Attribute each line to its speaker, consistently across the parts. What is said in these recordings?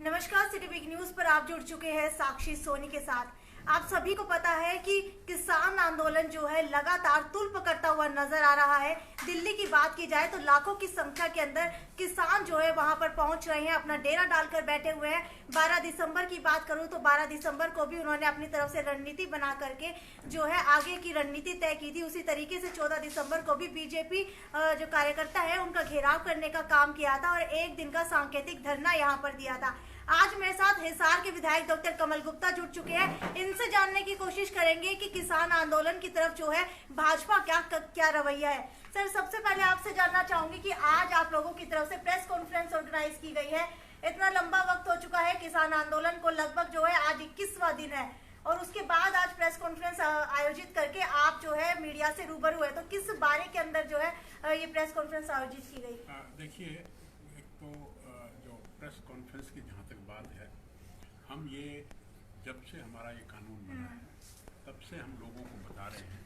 Speaker 1: नमस्कार, city week news पर आप जुड़ चुके हैं साक्षी सोनी के साथ। आप सभी को पता है कि किसान आंदोलन जो है लगातार तूल पकड़ता हुआ नजर आ रहा है। दिल्ली की बात की जाए तो लाखों की संख्या के अंदर किसान जो है वहां पर पहुंच रहे हैं, अपना डेरा डालकर बैठे हुए हैं। 12 दिसंबर की बात करूं तो 12 दिसंबर को भी उन्होंने अपनी तरफ से रणनीति बना करके जो है आगे की रणनीति तय की थी। उसी तरीके से 14 दिसंबर को भी बीजेपी जो कार्यकर्ता है उनका घेराव करने का काम किया था और एक दिन का सांकेतिक धरना यहाँ पर दिया था। आज मेरे साथ हिसार के विधायक डॉक्टर कमल गुप्ता जुड़ चुके हैं। इनसे जानने की कोशिश करेंगे कि किसान आंदोलन की तरफ जो है भाजपा क्या रवैया है। सर, सबसे पहले आपसे जानना चाहूंगी कि आज आप लोगों की तरफ से प्रेस कॉन्फ्रेंस ऑर्गेनाइज की गई है। इतना लंबा वक्त हो चुका है किसान आंदोलन को, लगभग जो है आज 21वां दिन है और उसके बाद आज प्रेस कॉन्फ्रेंस आयोजित करके आप जो है मीडिया से रूबरू है, तो किस बारे के अंदर जो है ये प्रेस कॉन्फ्रेंस आयोजित की गई?
Speaker 2: देखिए, एक तो जो प्रेस कॉन्फ्रेंस की जहाँ तक बात है, हम ये जब से हमारा ये कानून बना है तब से हम लोगों को बता रहे हैं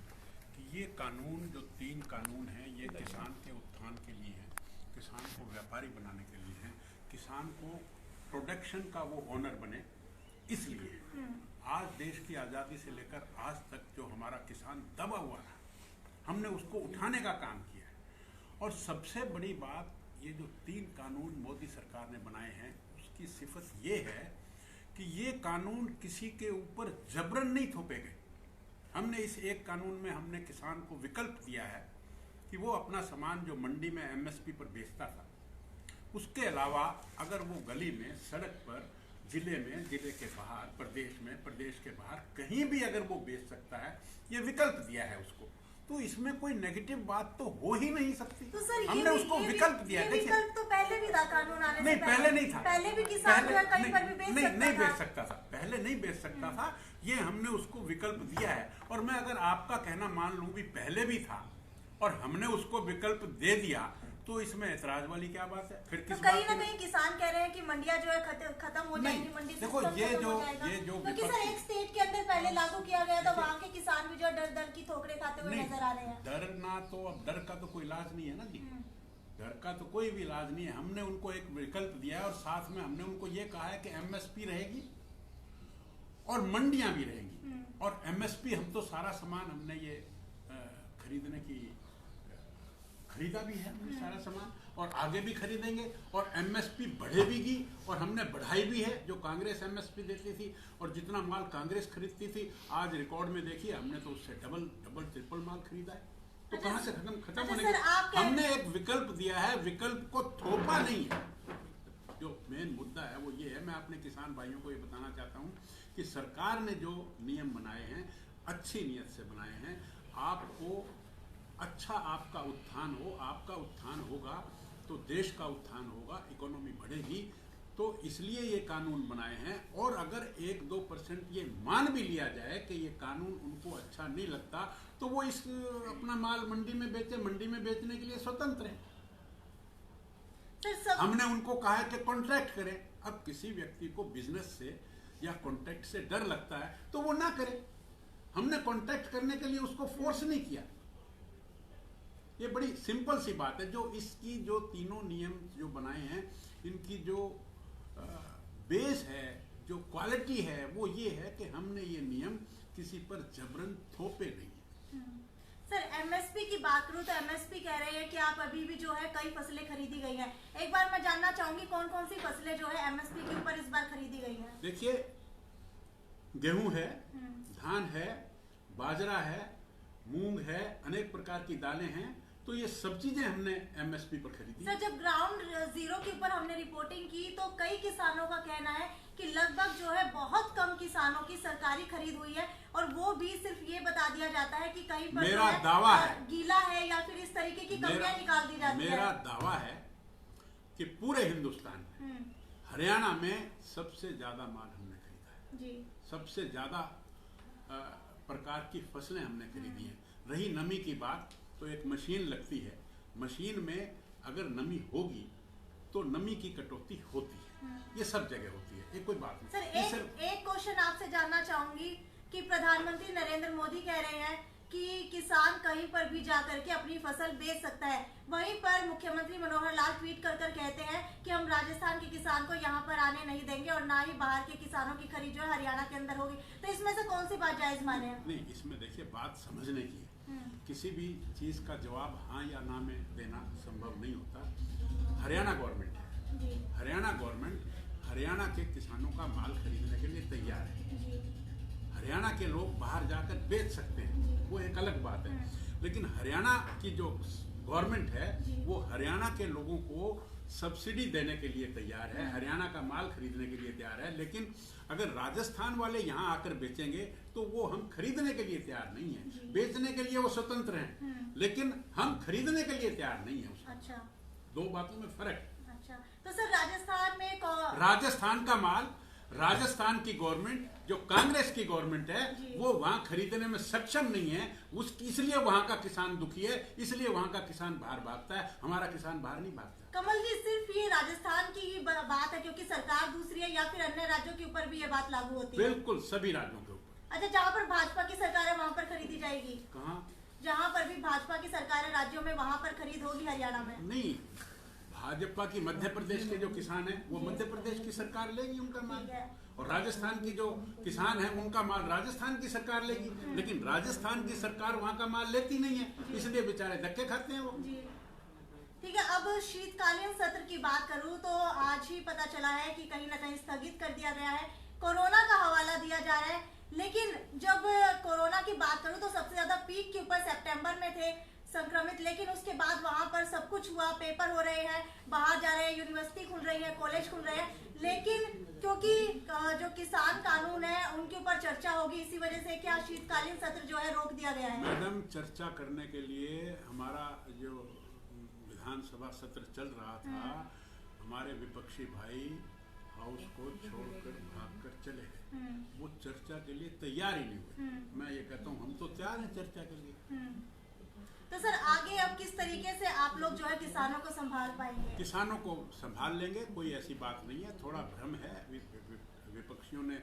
Speaker 2: कि ये कानून, जो 3 कानून हैं, ये किसान के उत्थान के लिए है, किसान को व्यापारी बनाने के लिए है, किसान को प्रोडक्शन का वो ऑनर बने, इसलिए आज देश की आज़ादी से लेकर आज तक जो हमारा किसान दबा हुआ था, हमने उसको उठाने का काम किया है। और सबसे बड़ी बात, ये जो 3 कानून मोदी सरकार ने बनाए हैं, उसकी सिफत ये है कि ये कानून किसी के ऊपर जबरन नहीं थोपे गए। हमने इस एक कानून में हमने किसान को विकल्प दिया है कि वो अपना सामान जो मंडी में एमएसपी पर बेचता था, उसके अलावा अगर वो गली में, सड़क पर, जिले में, जिले के बाहर, प्रदेश में, प्रदेश के बाहर कहीं भी अगर वो बेच सकता है, ये विकल्प दिया है उसको। तो इसमें कोई नेगेटिव बात तो हो ही नहीं सकती।
Speaker 1: तो सर,
Speaker 2: हमने उसको विकल्प दिया।
Speaker 1: विकल्प तो पहले भी था, कानून आने
Speaker 2: नहीं, पहले नहीं था।
Speaker 1: पहले भी किसान जो है कहीं पर भी
Speaker 2: नहीं बेच सकता था, पहले नहीं बेच सकता था। ये हमने उसको विकल्प दिया है। और मैं अगर आपका कहना मान लूं भी पहले भी था और हमने उसको विकल्प दे दिया, तो इसमें ऐतराज वाली क्या बात है? फिर
Speaker 1: तो कहीं ना कहीं किसान कह रहे हैं कि मंडियां जो है खत्म हो जाएंगी, मंडी
Speaker 2: देखो, ये जो
Speaker 1: क्योंकि सर एक स्टेट के अंदर पहले लागू किया गया था, वहाँ के किसान भी जो है डर की ठोकरें खाते हुए नजर आ रहे हैं।
Speaker 2: डरना तो, अब डर का तो कोई इलाज नहीं है ना जी, डर का तो कोई भी इलाज नहीं है। हमने उनको एक विकल्प दिया है और साथ में हमने उनको ये कहा है कि एमएसपी रहेगी और मंडियां भी रहेंगी। और एमएसपी, हम तो सारा सामान हमने ये खरीदने की खरीदा भी है, हमने सारा सामान, और आगे भी खरीदेंगे। और एमएसपी बढ़ेगी और हमने बढ़ाई भी है। जो कांग्रेस एमएसपी देती थी और जितना माल कांग्रेस खरीदती थी, आज रिकॉर्ड में देखिए हमने तो उससे डबल ट्रिपल माल खरीदा है। तो कहाँ से खत्म होने के? हमने एक विकल्प दिया है, विकल्प को थोपा नहीं है। जो मेन मुद्दा है वो ये है, मैं अपने किसान भाइयों को ये बताना चाहता हूँ कि सरकार ने जो नियम बनाए हैं, अच्छी नीयत से बनाए हैं। आपको अच्छा, आपका उत्थान हो, आपका उत्थान होगा तो देश का उत्थान होगा, इकोनॉमी बढ़ेगी। तो इसलिए ये कानून बनाए हैं। और अगर 1-2% ये मान भी लिया जाए कि ये कानून उनको अच्छा नहीं लगता, तो वो इस अपना माल मंडी में बेचे, मंडी में बेचने के लिए स्वतंत्र है। हमने उनको कहा है कि कॉन्ट्रैक्ट करें। अब किसी व्यक्ति को बिजनेस से या कॉन्ट्रैक्ट से डर लगता है तो वो ना करे। हमने कॉन्ट्रैक्ट करने के लिए उसको फोर्स नहीं किया। ये बड़ी सिंपल सी बात है। जो इसकी जो तीनों नियम जो बनाए हैं, इनकी जो बेस है, जो क्वालिटी है, वो ये है कि हमने ये नियम किसी पर जबरन थोपे नहीं।
Speaker 1: सर, एमएसपी की बात करूं तो एमएसपी कह रहे हैं कि आप अभी भी जो है कई फसलें खरीदी गई हैं। एक बार मैं जानना चाहूंगी कौन कौन सी फसलें जो है एमएसपी के ऊपर इस बार खरीदी गई हैं?
Speaker 2: देखिए, गेहूं है, धान है, बाजरा है, मूंग है, अनेक प्रकार की दालें हैं। तो ये सब चीजें हमने एमएसपी पर खरीदी।
Speaker 1: सर, जब ग्राउंड जीरो के ऊपर हमने रिपोर्टिंग की तो कई किसानों का कहना है कि लगभग जो है बहुत कम किसानों की सरकारी खरीद हुई है और वो भी सिर्फ ये बता दिया जाता है कि कहीं पर
Speaker 2: मेरा दावा है
Speaker 1: गीला है या फिर इस तरीके की कमियां निकाल दी जाती है।
Speaker 2: मेरा दावा है कि पूरे हिंदुस्तान में हरियाणा में सबसे ज्यादा माल हमने खरीदा है जी। सबसे ज्यादा प्रकार की फसलें हमने खरीदी हैं। रही नमी की बात, तो एक मशीन लगती है, मशीन में अगर नमी होगी तो नमी की कटौती होती है। ये सब जगह होती है, ये कोई बात नहीं।
Speaker 1: सर, एक क्वेश्चन आपसे जानना चाहूंगी कि प्रधानमंत्री नरेंद्र मोदी कह रहे हैं कि किसान कहीं पर भी जाकर के अपनी फसल बेच सकता है, वहीं पर मुख्यमंत्री मनोहर लाल ट्वीट कर कहते हैं कि हम राजस्थान के किसान को यहाँ पर आने नहीं देंगे और ना ही बाहर के किसानों की खरीद जो है हरियाणा के अंदर होगी, तो इसमें से कौन सी बात जायज माने?
Speaker 2: नहीं, इसमें देखिए बात समझने की है। किसी भी चीज का जवाब हाँ या ना में देना संभव नहीं होता। हरियाणा गवर्नमेंट है, हरियाणा गवर्नमेंट हरियाणा के किसानों का माल खरीदने के लिए तैयार है। हरियाणा के लोग बाहर जाकर बेच सकते हैं, वो एक अलग बात है, लेकिन हरियाणा की जो गवर्नमेंट है वो हरियाणा के लोगों को सब्सिडी देने के लिए तैयार है, हरियाणा का माल खरीदने के लिए तैयार है। लेकिन अगर राजस्थान वाले यहाँ आकर बेचेंगे तो वो हम खरीदने के लिए तैयार नहीं है। बेचने के लिए वो स्वतंत्र हैं, लेकिन हम खरीदने के लिए तैयार नहीं है।
Speaker 1: अच्छा,
Speaker 2: दो बातों में फर्क।
Speaker 1: अच्छा, तो सर राजस्थान में
Speaker 2: राजस्थान का माल, राजस्थान की गवर्नमेंट जो कांग्रेस की गवर्नमेंट है वो वहां खरीदने में सक्षम नहीं है, इसलिए वहां का किसान दुखी है, इसलिए वहां का किसान बाहर भागता है, हमारा किसान बाहर नहीं भागता।
Speaker 1: कमल जी, सिर्फ ये राजस्थान की ही बात है क्योंकि सरकार दूसरी है, या फिर अन्य राज्यों के ऊपर भी ये बात लागू होती है?
Speaker 2: बिल्कुल सभी राज्यों के ऊपर।
Speaker 1: अच्छा, जहाँ पर भाजपा की सरकार है वहाँ पर खरीदी जाएगी?
Speaker 2: कहाँ?
Speaker 1: जहाँ पर भी भाजपा की सरकार है राज्यों में, वहाँ पर खरीद होगी हरियाणा में?
Speaker 2: नहीं, भाजपा की मध्य प्रदेश के जो किसान हैं वो मध्य प्रदेश की सरकार लेगी उनका माल, और राजस्थान की जो किसान हैं उनका माल राजस्थान की सरकार लेगी। लेकिन राजस्थान की सरकार वहां का माल लेती नहीं है, इसलिए बेचारे धक्के खाते हैं वो।
Speaker 1: ठीक है, अब शीतकालीन सत्र की बात करूं तो आज ही पता चला है कि कहीं ना कहीं स्थगित कर दिया गया है। कोरोना का हवाला दिया जा रहा है, लेकिन जब कोरोना की बात करूं तो सबसे ज्यादा पीक के ऊपर सितंबर में थे संक्रमित, लेकिन उसके बाद वहां पर सब कुछ हुआ, पेपर हो रहे हैं, बाहर जा रहे हैं, यूनिवर्सिटी खुल रही है, कॉलेज खुल रहे हैं, लेकिन क्योंकि जो किसान कानून है उनके ऊपर चर्चा होगी, इसी वजह से क्या शीतकालीन सत्र जो है रोक दिया गया है?
Speaker 2: मैडम, चर्चा करने के लिए हमारा जो विधानसभा सत्र चल रहा था, हमारे विपक्षी भाई हाउस को छोड़कर भागकर चले गए, वो चर्चा के लिए तैयार ही नहीं हुए। मैं ये कहता हूँ हम तो तैयार हैं चर्चा के लिए।
Speaker 1: तो सर आगे अब किस तरीके से आप लोग जो है किसानों को संभाल पाएंगे?
Speaker 2: किसानों को संभाल लेंगे, कोई ऐसी बात नहीं है। थोड़ा भ्रम है, विपक्षियों ने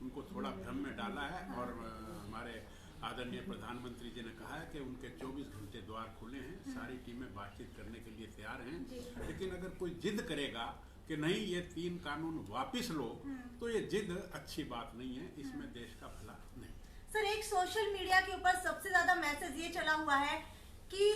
Speaker 2: उनको थोड़ा भ्रम में डाला है, और हमारे आदरणीय प्रधानमंत्री जी ने कहा है कि उनके 24 घंटे द्वार खुले हैं, सारी टीमें बातचीत करने के लिए तैयार हैं। लेकिन अगर कोई जिद करेगा कि नहीं ये 3 कानून वापिस लो, तो ये जिद अच्छी बात नहीं है, इसमें देश का भला नहीं।
Speaker 1: सर, एक सोशल मीडिया के ऊपर सबसे ज्यादा मैसेज ये चला हुआ है कि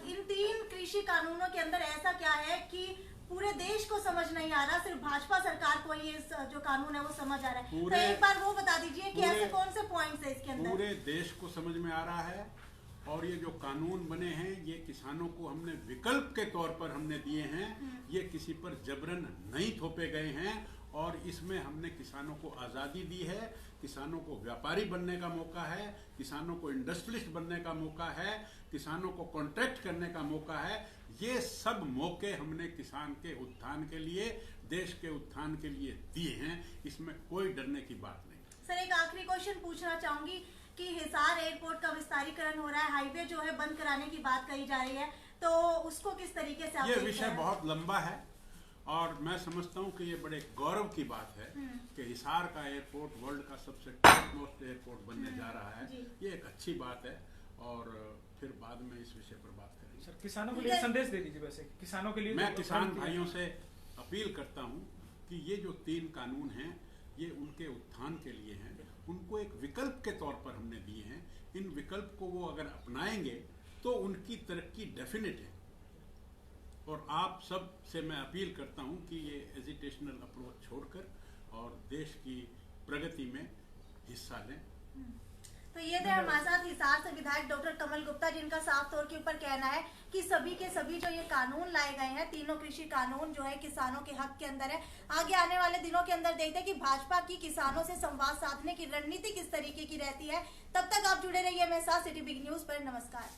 Speaker 1: इन 3 कृषि कानूनों के अंदर ऐसा क्या है कि पूरे देश को समझ नहीं आ रहा, सिर्फ भाजपा सरकार को ये जो कानून है वो समझ आ रहा है। तो एक बार वो बता दीजिए कि ऐसे कौन से पॉइंट्स है इसके अंदर?
Speaker 2: पूरे देश को समझ में आ रहा है, और ये जो कानून बने हैं ये किसानों को हमने विकल्प के तौर पर हमने दिए हैं, ये किसी पर जबरन नहीं थोपे गए हैं, और इसमें हमने किसानों को आज़ादी दी है, किसानों को व्यापारी बनने का मौका है, किसानों को इंडस्ट्रियलिस्ट बनने का मौका है, किसानों को कॉन्ट्रैक्ट करने का मौका है। ये सब मौके हमने किसान के उत्थान के लिए, देश के उत्थान के लिए दिए हैं, इसमें कोई डरने की बात नहीं।
Speaker 1: सर, एक आखिरी क्वेश्चन पूछना चाहूंगी कि हिसार एयरपोर्ट का विस्तारीकरण हो रहा है, हाईवे जो है बंद कराने की बात कही जा रही है, तो उसको किस तरीके से आप
Speaker 2: ये
Speaker 1: देखते
Speaker 2: विषय
Speaker 1: हैं?
Speaker 2: बहुत लंबा है, और मैं समझता हूँ कि ये बड़े गौरव की बात है कि हिसार का एयरपोर्ट वर्ल्ड का सबसे टॉप मोस्ट एयरपोर्ट बनने जा रहा है। ये एक अच्छी बात है, और फिर बाद में इस विषय पर बात करेंगे।
Speaker 3: सर, किसानों के लिए संदेश दे दीजिए। वैसे किसानों के लिए
Speaker 2: मैं किसान भाइयों से अपील करता हूँ कि ये जो 3 कानून हैं ये उनके उत्थान के लिए हैं, उनको एक विकल्प के तौर पर हमने दिए हैं। इन विकल्प को वो अगर अपनाएंगे तो उनकी तरक्की डेफिनेट है, और आप सब से मैं अपील करता हूं कि ये एजिटेशनल अप्रोच छोड़कर और देश की प्रगति में हिस्सा लें।
Speaker 1: तो ये थे हमारे साथ हिसार से विधायक डॉक्टर कमल गुप्ता, जिनका साफ तौर के ऊपर कहना है कि सभी के सभी जो ये कानून लाए गए हैं, तीनों कृषि कानून जो है किसानों के हक के अंदर है। आगे आने वाले दिनों के अंदर देखते हैं कि भाजपा की किसानों से संवाद साधने की रणनीति किस तरीके की रहती है। तब तक आप जुड़े रहिए मेरे साथ सिटी बिग न्यूज पर। नमस्कार।